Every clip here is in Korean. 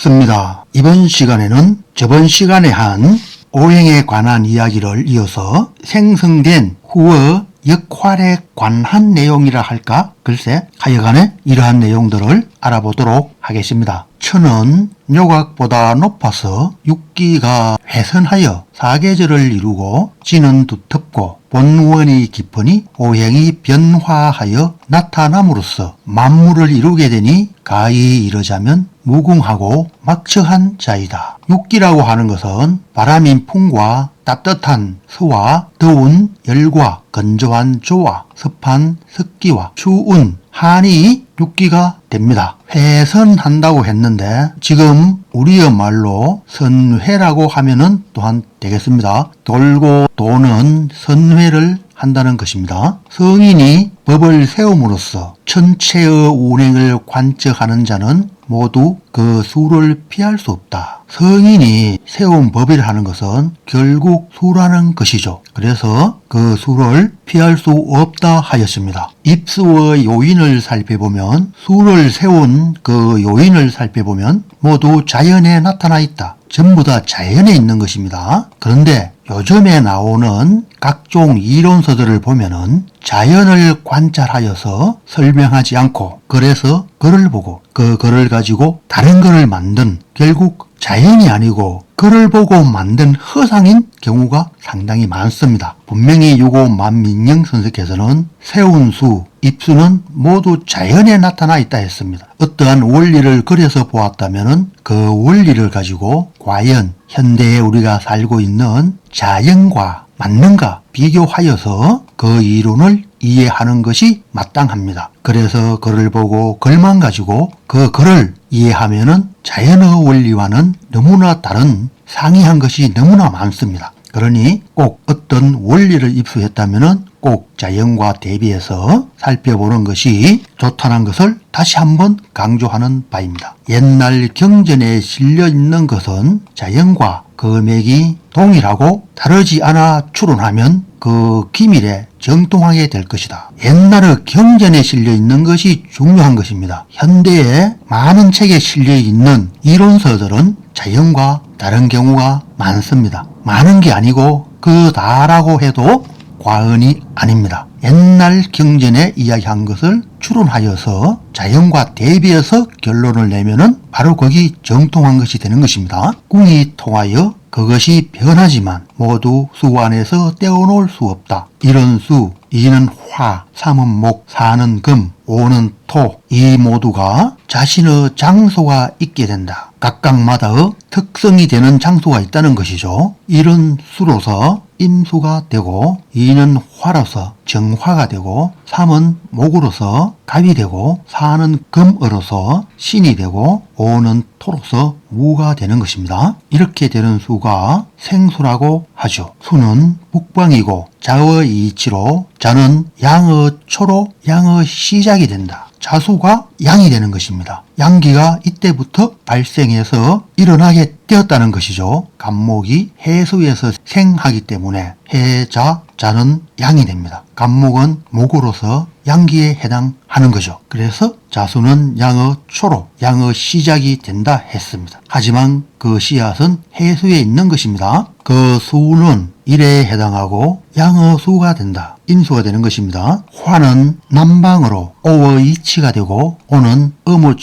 반갑습니다. 이번 시간에는 저번 시간에 한 오행에 관한 이야기를 이어서 생성된 후의 역할에 관한 내용이라 할까? 글쎄, 하여간에 이러한 내용들을 알아보도록 하겠습니다. 천은 요각보다 높아서 육기가 훼손하여 사계절을 이루고 지는 두텁고 본원이 깊으니 오행이 변화하여 나타남으로써 만물을 이루게 되니 가히 이르자면 무궁하고 막처한 자이다. 육기라고 하는 것은 바람인 풍과 따뜻한 서와 더운 열과 건조한 조와 습한 습기와 추운 한이 육기가 됩니다. 훼손한다고 했는데 지금 우리의 말로 선회라고 하면은 또한 되겠습니다. 돌고 도는 선회를 한다는 것입니다. 성인이 법을 세움으로써 천체의 운행을 관측하는 자는 모두 그 수를 피할 수 없다. 성인이 세운 법이라는 것은 결국 수라는 것이죠. 그래서 그 수를 피할 수 없다 하였습니다. 입수의 요인을 살펴보면 수를 세운 그 요인을 살펴보면 모두 자연에 나타나 있다. 전부 다 자연에 있는 것입니다. 그런데 요즘에 나오는 각종 이론서들을 보면은 자연을 관찰하여서 설명하지 않고 그래서 글을 보고 그 글을 가지고 다른 글을 만든 결국 자연이 아니고 글을 보고 만든 허상인 경우가 상당히 많습니다. 분명히 유고 만민영 선생께서는 세운 수, 입수는 모두 자연에 나타나 있다 했습니다. 어떠한 원리를 그려서 보았다면 그 원리를 가지고 과연 현대에 우리가 살고 있는 자연과 맞는가 비교하여서 그 이론을 이해하는 것이 마땅합니다. 그래서 글을 보고 글만 가지고 그 글을 이해하면은 자연의 원리와는 너무나 다른 상이한 것이 너무나 많습니다. 그러니 꼭 어떤 원리를 입수했다면은 꼭 자연과 대비해서 살펴보는 것이 좋다는 것을 다시 한번 강조하는 바입니다. 옛날 경전에 실려 있는 것은 자연과 금액이 동일하고 다르지 않아 추론하면 그 기밀에 정통하게 될 것이다. 옛날의 경전에 실려 있는 것이 중요한 것입니다. 현대에 많은 책에 실려 있는 이론서들은 자연과 다른 경우가 많습니다. 많은 게 아니고 그 다라고 해도 과언이 아닙니다. 옛날 경전에 이야기한 것을 추론하여서 자연과 대비해서 결론을 내면은 바로 거기 정통한 것이 되는 것입니다. 궁이 통하여 그것이 변하지만 모두 수 안에서 떼어놓을 수 없다. 이런 수, 이는 화, 삼은 목, 사는 금, 오는 토, 이 모두가 자신의 장소가 있게 된다. 각각마다의 특성이 되는 장소가 있다는 것이죠. 이런 수로서 임수가 되고, 이는 화로서 정화가 되고, 삼은 목으로서 갑이 되고, 사는 금으로서 신이 되고, 오는 토로서 무가 되는 것입니다. 이렇게 되는 수가 생수라고 하죠. 수는 북방이고 자의 이치로 자는 양의 초로 양의 시작이 된다. 자수가 양이 되는 것입니다. 양기가 이때부터 발생해서 일어나게 되었다는 것이죠. 간목이 해수에서 생하기 때문에 해자, 자는 양이 됩니다. 간목은 목으로서 양기에 해당하는 거죠. 그래서 자수는 양의 초로, 양의 시작이 된다 했습니다. 하지만 그 씨앗은 해수에 있는 것입니다. 그 수는 일에 해당하고 양의 수가 된다. 인수가 되는 것입니다. 화는 남방으로 오의 이치가 되고 오는 음의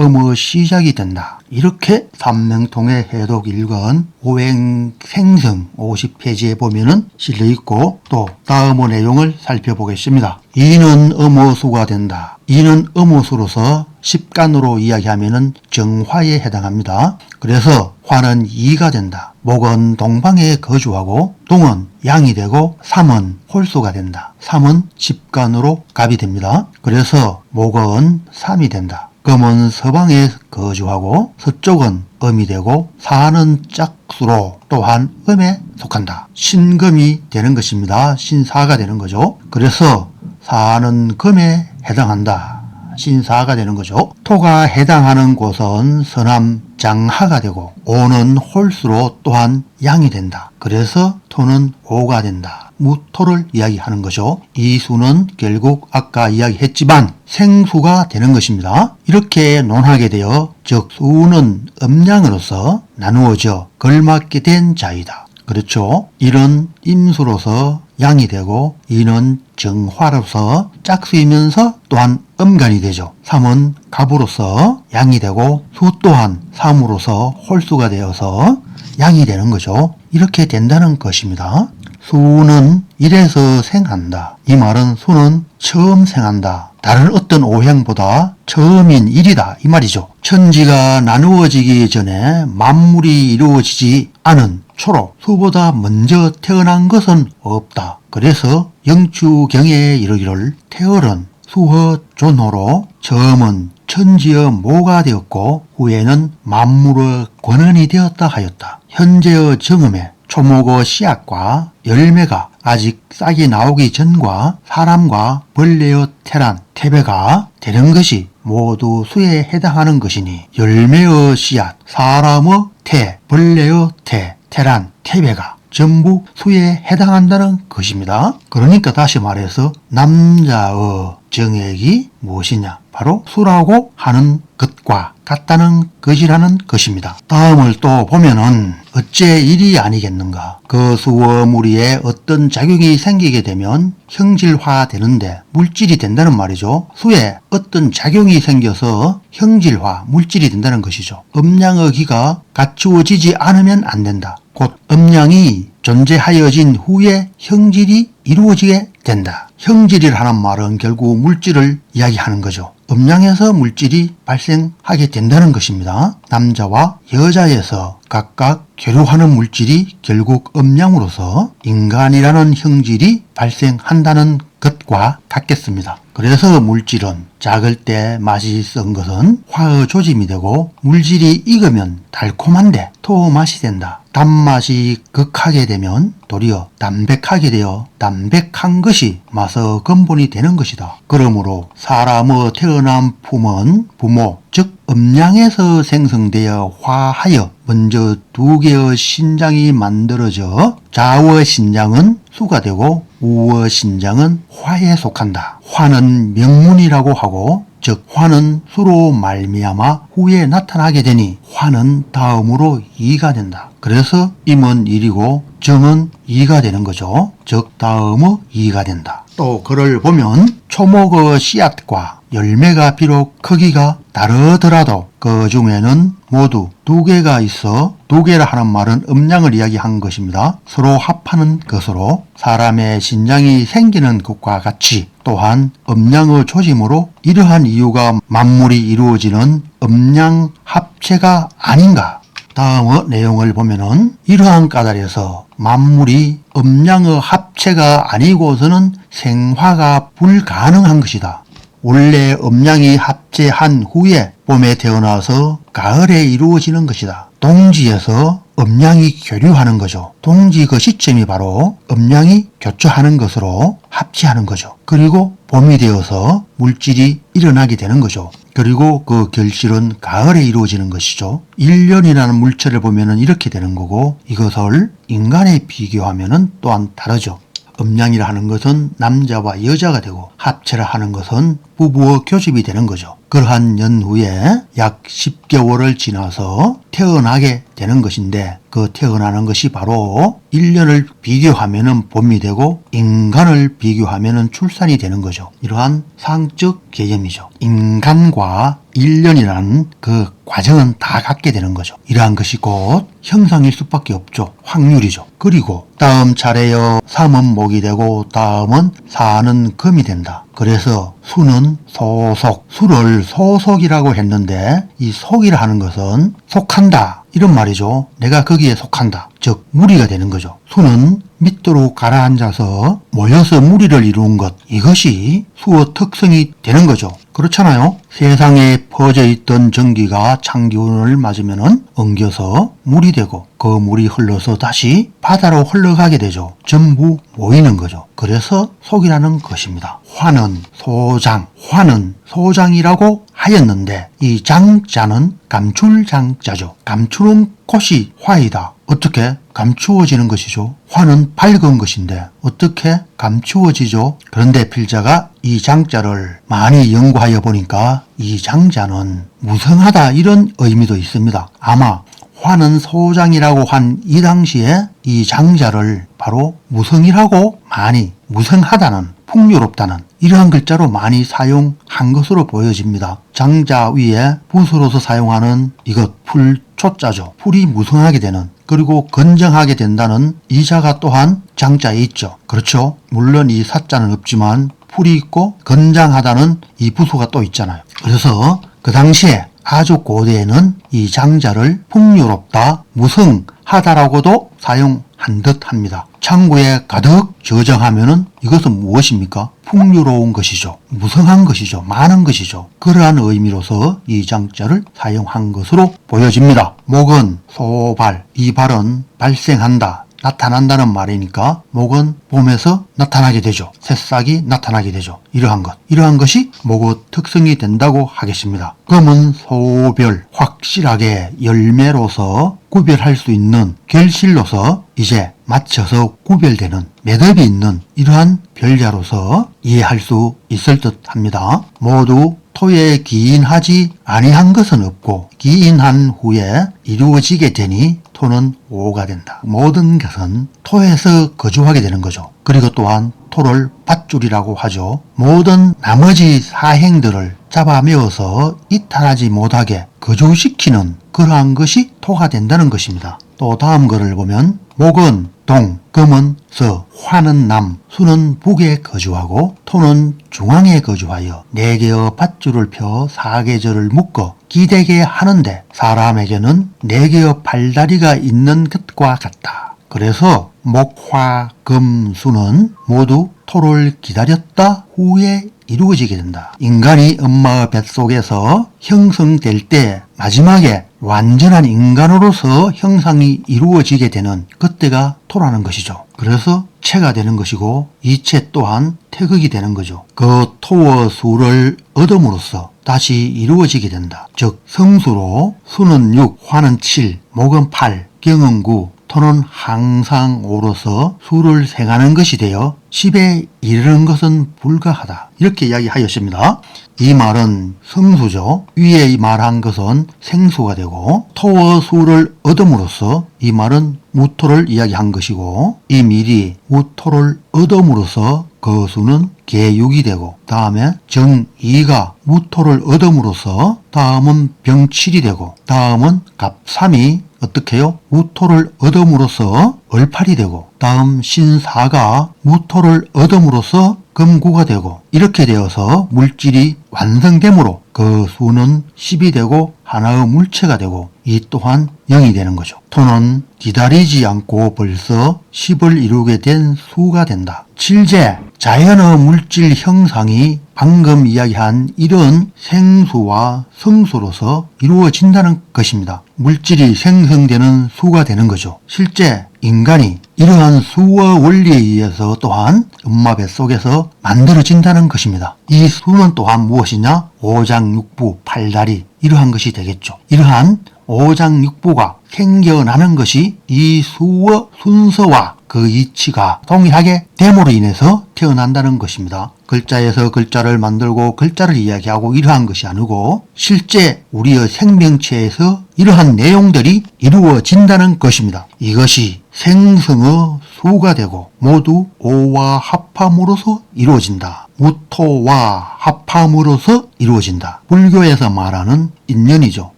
음의 시작이 된다. 이렇게 삼명통의 해독 1권 오행 생성 50페이지에 보면은 실려 있고 또 다음의 내용을 살펴보겠습니다. 이는 음호수가 된다. 이는 음호수로서 십간으로 이야기하면은 정화에 해당합니다. 그래서 화는 이가 된다. 목은 동방에 거주하고 동은 양이 되고 삼은 홀수가 된다. 삼은 십간으로 갑이 됩니다. 그래서 목은 삼이 된다. 금은 서방에 거주하고 서쪽은 음이 되고 사는 짝수로 또한 음에 속한다. 신금이 되는 것입니다. 신사가 되는 거죠. 그래서 사는 금에 해당한다. 신사가 되는 거죠. 토가 해당하는 곳은 서남 장하가 되고 오는 홀수로 또한 양이 된다. 그래서 토는 오가 된다. 무토를 이야기하는 거죠. 이 수는 결국 아까 이야기했지만 생수가 되는 것입니다. 이렇게 논하게 되어 즉 수는 음양으로서 나누어져 걸맞게 된 자이다. 그렇죠? 일은 임수로서 양이 되고 이는 정화로서 짝수이면서 또한 음간이 되죠. 3은 갑으로서 양이 되고 수 또한 삼으로서 홀수가 되어서 양이 되는 거죠. 이렇게 된다는 것입니다. 수는 일에서 생한다. 이 말은 수는 처음 생한다. 다른 어떤 오행보다 처음인 일이다. 이 말이죠. 천지가 나누어지기 전에 만물이 이루어지지 않은 초로 수보다 먼저 태어난 것은 없다. 그래서 영추경에 이르기를 태어른 수허 존호로 처음은 천지의 모가 되었고 후에는 만물의 권원이 되었다 하였다. 현재의 정음에 초목의 씨앗과 열매가 아직 싹이 나오기 전과 사람과 벌레의 태란, 태배가 되는 것이 모두 수에 해당하는 것이니 열매의 씨앗, 사람의 태, 벌레의 태, 태란, 태배가 전부 수에 해당한다는 것입니다. 그러니까 다시 말해서 남자의 정액이 무엇이냐? 바로 수라고 하는 것과 같다는 것이라는 것입니다. 다음을 또 보면은 어째 일이 아니겠는가? 그 수의 무리에 어떤 작용이 생기게 되면 형질화 되는데 물질이 된다는 말이죠. 수에 어떤 작용이 생겨서 형질화, 물질이 된다는 것이죠. 음양의 기가 갖추어지지 않으면 안 된다. 곧 음양이 존재하여진 후에 형질이 이루어지게 된다. 형질이라는 말은 결국 물질을 이야기하는 거죠. 음양에서 물질이 발생하게 된다는 것입니다. 남자와 여자에서 각각 교류하는 물질이 결국 음양으로서 인간이라는 형질이 발생한다는 것과 같겠습니다. 그래서 물질은 작을 때 맛이 쓴 것은 화의 조짐이 되고 물질이 익으면 달콤한데 토 맛이 된다. 단맛이 극하게 되면 도리어 담백하게 되어 담백한 것이 맛의 근본이 되는 것이다. 그러므로 사람의 태어난 품은 부모, 즉 음양에서 생성되어 화하여 먼저 두 개의 신장이 만들어져 좌우의 신장은 수가 되고 우의 신장은 화에 속한다. 화는 명문이라고 하고 즉 화는 수로 말미암아 후에 나타나게 되니 화는 다음으로 이가 된다. 그래서 임은 1이고 정은 2가 되는 거죠. 즉 다음의 2가 된다. 또 글을 보면 초목의 씨앗과 열매가 비록 크기가 다르더라도 그 중에는 모두 두 개가 있어 두 개라 하는 말은 음양을 이야기한 것입니다. 서로 합하는 것으로 사람의 신장이 생기는 것과 같이 또한 음양의 조짐으로 이러한 이유가 만물이 이루어지는 음양 합체가 아닌가. 다음의 내용을 보면은 이러한 까닭에서 만물이 음양의 합체가 아니고서는 생화가 불가능한 것이다. 원래 음양이 합체한 후에 봄에 태어나서 가을에 이루어지는 것이다. 동지에서 음양이 교류하는 거죠. 동지 그 시점이 바로 음양이 교차하는 것으로 합치하는 거죠. 그리고 봄이 되어서 물질이 일어나게 되는 거죠. 그리고 그 결실은 가을에 이루어지는 것이죠. 1년이라는 물체를 보면은 이렇게 되는 거고 이것을 인간에 비교하면은 또한 다르죠. 음양이라 하는 것은 남자와 여자가 되고 합체라 하는 것은 부부의 교집이 되는 거죠. 그러한 연후에 약 10개월을 지나서 태어나게 되는 것인데 그 태어나는 것이 바로 1년을 비교하면은 봄이 되고 인간을 비교하면은 출산이 되는 거죠. 이러한 상적 개념이죠. 인간과 1년이라는 그 과정은 다 갖게 되는 거죠. 이러한 것이 곧 형상일 수밖에 없죠. 확률이죠. 그리고 다음 차례여 3은 목이 되고 다음은 4는 금이 된다. 그래서 수는 소속, 수를 소속이라고 했는데 이 속이라 하는 것은 속한다. 이런 말이죠. 내가 거기에 속한다. 즉 무리가 되는 거죠. 수는 밑으로 가라앉아서 모여서 무리를 이루는 것. 이것이 수의 특성이 되는 거죠. 그렇잖아요. 세상에 퍼져 있던 전기가 창기운을 맞으면 엉겨서 물이 되고 그 물이 흘러서 다시 바다로 흘러가게 되죠. 전부 모이는 거죠. 그래서 속이라는 것입니다. 화는 소장, 화는 소장이라고 하였는데 이 장자는 감출장자죠. 감추는 곳이 화이다. 어떻게 감추어지는 것이죠? 화는 밝은 것인데 어떻게 감추어지죠? 그런데 필자가 이 장자를 많이 연구하여 보니까 이 장자는 무성하다 이런 의미도 있습니다. 아마 화는 소장이라고 한 이 당시에 이 장자를 바로 무성이라고 많이 무성하다는 풍요롭다는 이러한 글자로 많이 사용한 것으로 보여집니다. 장자 위에 붓으로서 사용하는 이것 풀초자죠. 풀이 무성하게 되는 그리고 건정하게 된다는 이 자가 또한 장자에 있죠. 그렇죠. 물론 이 사자는 없지만 풀이 있고 건장하다는 이 부수가 또 있잖아요. 그래서 그 당시에 아주 고대에는 이 장자를 풍요롭다, 무성하다라고도 사용한 듯 합니다. 창고에 가득 저장하면은 이것은 무엇입니까? 풍요로운 것이죠. 무성한 것이죠. 많은 것이죠. 그러한 의미로서 이 장자를 사용한 것으로 보여집니다. 목은 소발, 이 발은 발생한다. 나타난다는 말이니까 목은 봄에서 나타나게 되죠. 새싹이 나타나게 되죠. 이러한 것이 목의 특성이 된다고 하겠습니다. 검은 소별, 확실하게 열매로서 구별할 수 있는 결실로서 이제 맞춰서 구별되는 매듭이 있는 이러한 별자로서 이해할 수 있을 듯 합니다. 모두 토에 기인하지 아니한 것은 없고 기인한 후에 이루어지게 되니 토는 오가 된다. 모든 것은 토에서 거주하게 되는 거죠. 그리고 또한 토를 밧줄이라고 하죠. 모든 나머지 사행들을 잡아메어서 이탈하지 못하게 거주시키는 그러한 것이 토가 된다는 것입니다. 또 다음 글을 보면 목은 동, 금은 서, 화는 남, 수는 북에 거주하고 토는 중앙에 거주하여 4개의 밧줄을 펴 사계절을 묶어 기대게 하는데 사람에게는 4개의 팔다리가 있는 것과 같다. 그래서 목, 화, 금, 수는 모두 토를 기다렸다 후에 이루어지게 된다. 인간이 엄마의 뱃속에서 형성될 때 마지막에 완전한 인간으로서 형상이 이루어지게 되는 그때가 토라는 것이죠. 그래서 체가 되는 것이고 이 체 또한 태극이 되는 거죠. 그 토의 수를 얻음으로써 다시 이루어지게 된다. 즉 성수로 수는 6, 화는 7, 목은 8, 경은 9, 토는 항상 5로서 수를 생하는 것이 되어 10에 이르는 것은 불가하다. 이렇게 이야기하였습니다. 이 말은 성수죠. 위에 말한 것은 생수가 되고 토의 수를 얻음으로써 이 말은 무토를 이야기한 것이고 이 밀이 무토를 얻음으로써 그 수는 계육이 되고 다음에 정이가 무토를 얻음으로써 다음은 병칠이 되고 다음은 갑삼이 어떻게 해요? 무토를 얻음으로써 얼팔이 되고 다음 신사가 무토를 얻음으로써 금구가 되고 이렇게 되어서 물질이 완성되므로 그 수는 10이 되고 하나의 물체가 되고 이 또한 0이 되는 거죠. 토는 기다리지 않고 벌써 10을 이루게 된 수가 된다. 실제 자연의 물질 형상이 방금 이야기한 이런 생수와 성수로서 이루어진다는 것입니다. 물질이 생성되는 수가 되는 거죠. 실제 인간이 이러한 수의 원리에 의해서 또한 엄마 뱃속에서 만들어진다는 것입니다. 이 수는 또한 무엇이냐? 오장육부, 팔다리 이러한 것이 되겠죠. 이러한 오장육부가 생겨나는 것이 이 수의 순서와 그 이치가 동일하게 됨으로 인해서 태어난다는 것입니다. 글자에서 글자를 만들고 글자를 이야기하고 이러한 것이 아니고 실제 우리의 생명체에서 이러한 내용들이 이루어진다는 것입니다. 이것이 생성의 수가 되고 모두 오와 합함으로서 이루어진다. 무토와 합함으로서 이루어진다. 불교에서 말하는 인연이죠.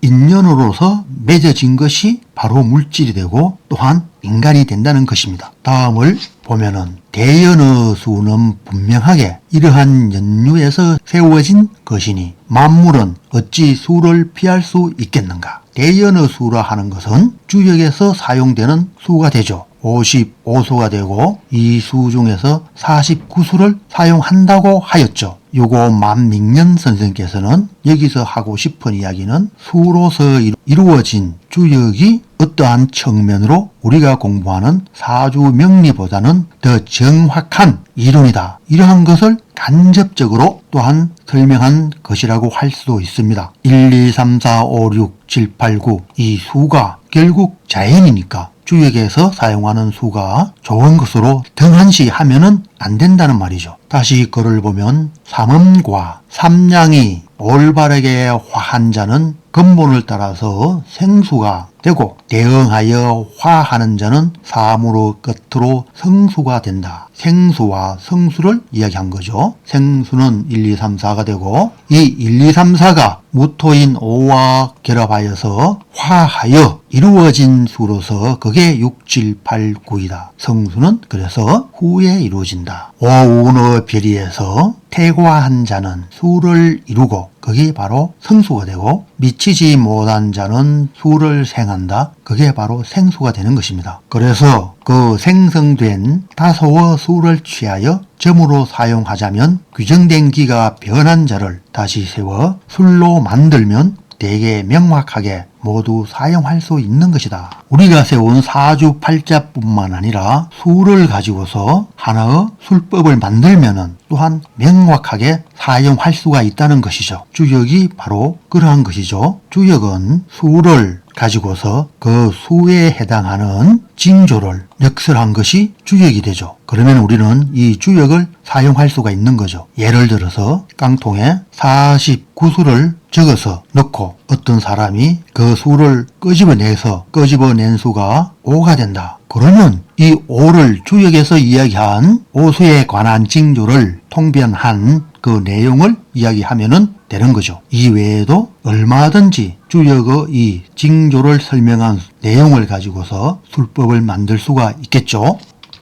인연으로서 맺어진 것이 바로 물질이 되고 또한 인간이 된다는 것입니다. 다음을 보면은 대연의 수는 분명하게 이러한 연유에서 세워진 것이니 만물은 어찌 수를 피할 수 있겠는가. 대연의 수라 하는 것은 주역에서 사용되는 수가 되죠. 55수가 되고 이 수 중에서 49수를 사용한다고 하였죠. 요거 만민년 선생께서는 여기서 하고 싶은 이야기는 수로서 이루어진 주역이 어떠한 측면으로 우리가 공부하는 사주명리보다는 더 정확한 이론이다. 이러한 것을 간접적으로 또한 설명한 것이라고 할 수도 있습니다. 1, 2, 3, 4, 5, 6, 7, 8, 9 이 수가 결국 자연이니까 주역에서 사용하는 수가 좋은 것으로 등한시하면은 안 된다는 말이죠. 다시 글을 보면 삼음과 삼량이 올바르게 화한 자는 근본을 따라서 생수가 되고 대응하여 화하는 자는 사무로 끝으로 성수가 된다. 생수와 성수를 이야기한 거죠. 생수는 1, 2, 3, 4가 되고 이 1, 2, 3, 4가 무토인 5와 결합하여서 화하여 이루어진 수로서 그게 6, 7, 8, 9이다. 성수는 그래서 후에 이루어진다. 오운의 별이에서 태과한 자는 수를 이루고 그게 바로 성수가 되고 미치지 못한 자는 수를 생한다. 그게 바로 생수가 되는 것입니다. 그래서 그 생성된 다소의 수를 취하여 점으로 사용하자면 규정된 기가 변한 자를 다시 세워 술로 만들면 되게 명확하게 모두 사용할 수 있는 것이다. 우리가 세운 사주팔자뿐만 아니라 수를 가지고서 하나의 술법을 만들면은 또한 명확하게 사용할 수가 있다는 것이죠. 주역이 바로 그러한 것이죠. 주역은 수를 가지고서 그 수에 해당하는 징조를 역설한 것이 주역이 되죠. 그러면 우리는 이 주역을 사용할 수가 있는 거죠. 예를 들어서 깡통에 49수를 적어서 넣고 어떤 사람이 그 수를 끄집어낸 수가 5가 된다. 그러면 이 5를 주역에서 이야기한 오수에 관한 징조를 통변한 그 내용을 이야기하면은 되는 거죠. 이 외에도 얼마든지 주역의 이 징조를 설명한 내용을 가지고서 술법을 만들 수가 있겠죠.